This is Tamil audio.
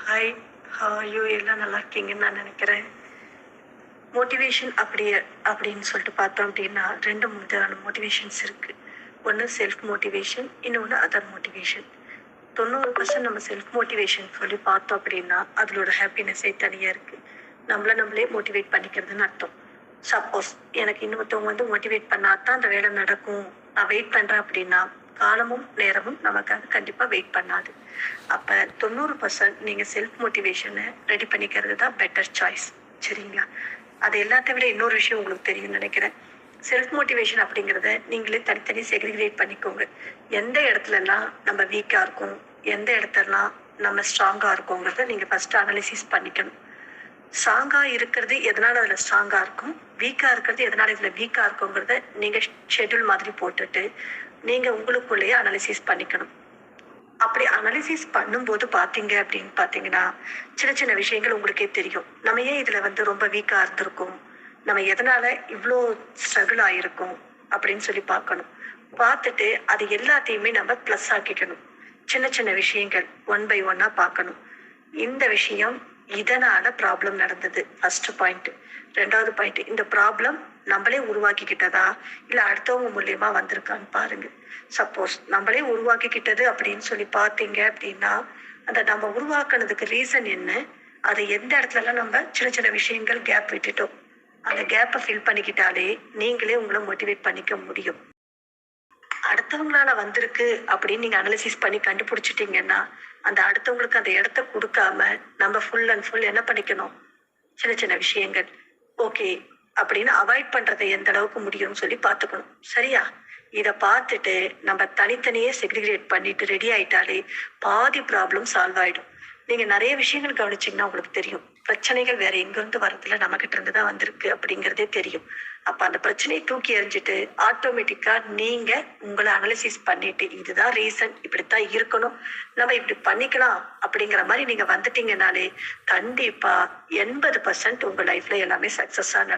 Hi, how are you? எல்லாம் நல்லா இருக்கீங்கன்னு நான் நினைக்கிறேன். மோட்டிவேஷன் அப்படின்னு சொல்லிட்டு பார்த்தோம் அப்படின்னா 2 விதமான மோட்டிவேஷன்ஸ் இருக்கு. ஒன்று செல்ஃப் மோட்டிவேஷன், இன்னொன்று அதர் மோட்டிவேஷன். 90% நம்ம செல்ஃப் மோட்டிவேஷன் சொல்லி பார்த்தோம் அப்படின்னா அதோட ஹாப்பினஸே தனியாக இருக்கு. நம்மளே மோட்டிவேட் பண்ணிக்கிறதுன்னு அர்த்தம். சப்போஸ் எனக்கு இன்னொருத்தவங்க மோட்டிவேட் பண்ணாதான் அந்த வேலை நடக்கும், நான் வெயிட் பண்றேன் அப்படின்னா காலமும் நேரமும் நமக்காக கண்டிப்பா வெயிட் பண்ணாது. அப்ப 90% நீங்க செல்ஃப் மோட்டிவேஷனை ரெடி பண்ணிக்கிறது தான் பெட்டர் சாய்ஸ். சரிங்களா? அது எல்லாத்த விட இன்னொரு விஷயம் உங்களுக்கு தெரியும் நினைக்கிறேன். செல்ஃப் மோட்டிவேஷன் அப்படிங்கிறத நீங்களே தனித்தனி செக்ரிகேட் பண்ணிக்கோங்க. எந்த இடத்துலலாம் நம்ம வீக்கா இருக்கோம், எந்த இடத்துலலாம் நம்ம ஸ்ட்ராங்கா இருக்கோங்கிறத நீங்க ஃபர்ஸ்ட் அனலிசிஸ் பண்ணிக்கணும். ஸ்ட்ராங்கா இருக்கிறது எதனால அதுல ஸ்ட்ராங்கா இருக்கும், வீக்கா இருக்கிறது எதனால இதுல வீக்கா இருக்குங்கிறத நீங்க ஷெட்யூல் மாதிரி போட்டுட்டு நீங்க உங்களுக்குள்ளேயே அனலிசிஸ் பண்ணிக்கணும். அப்படி அனலிசிஸ் பண்ணும்போது பாத்தீங்க அப்படின்னு பாத்தீங்கன்னா சின்ன சின்ன விஷயங்கள் உங்களுக்கே தெரியும். நம்ம ஏன் இதுல ரொம்ப வீக்கா இருந்திருக்கோம், நம்ம எதனால இவ்வளோ ஸ்ட்ரகிள் ஆயிருக்கோம் அப்படின்னு சொல்லி பார்க்கணும். பார்த்துட்டு அது எல்லாத்தையுமே நம்ம ப்ளஸ் ஆக்கிக்கணும். சின்ன சின்ன விஷயங்கள் 1 by 1 பார்க்கணும். இந்த விஷயம் இதனால ப்ராப்ளம் நடந்தது, ஃபர்ஸ்ட் பாயிண்ட். 2வது பாயிண்ட், இந்த ப்ராப்ளம் நம்மளே உருவாக்கிக்கிட்டதா இல்ல அடுத்தவங்க மூலியமா வந்திருக்கான்னு பாருங்க. சப்போஸ் நம்மளே உருவாக்கிக்கிட்டது அப்படின்னு சொல்லி பார்த்தீங்க அப்படின்னா அந்த நம்ம உருவாக்குனதுக்கு ரீசன் என்ன, அதை எந்த இடத்துலலாம் நம்ம சின்ன சின்ன விஷயங்கள் கேப் விட்டுட்டோம், அந்த கேப்பை ஃபில் பண்ணிக்கிட்டாலே நீங்களே உங்களை மோட்டிவேட் பண்ணிக்க முடியும். அடுத்தவங்களால வந்திருக்கு அப்படின்னு நீங்க அனலிசிஸ் பண்ணி கண்டுபிடிச்சிட்டீங்கன்னா அந்த அடுத்தவங்களுக்கு அந்த இடத்த கொடுக்காம நம்ம ஃபுல் அண்ட் ஃபுல் என்ன பண்ணிக்கணும், சின்ன சின்ன விஷயங்கள் ஓகே அப்படின்னு அவாய்ட் பண்றதை எந்த அளவுக்கு முடியும்னு சொல்லி பார்த்துக்கணும். சரியா? இதை பார்த்துட்டு நம்ம தனித்தனியே செக்ரிகேட் பண்ணிட்டு ரெடி ஆயிட்டாலே பாதி ப்ராப்ளம் சால்வ் ஆயிடும். நீங்க நிறைய விஷயங்கள் கவனிச்சீங்கன்னா உங்களுக்கு தெரியும், பிரச்சனைகள் வேற எங்கிருந்து வரதுல நம்ம கிட்ட இருந்து தான் வந்திருக்கு அப்படிங்கிறதே தெரியும். அப்ப அந்த பிரச்சனையை தூக்கி எறிஞ்சிட்டு ஆட்டோமேட்டிக்கா நீங்க உங்களை அனலிசிஸ் பண்ணிட்டு இதுதான் ரீசன், இப்படித்தான் இருக்கணும், நம்ம இப்படி பண்ணிக்கலாம் அப்படிங்கிற மாதிரி நீங்க வந்துட்டீங்கன்னாலே கண்டிப்பா 80% உங்க லைஃப்ல எல்லாமே சக்சஸா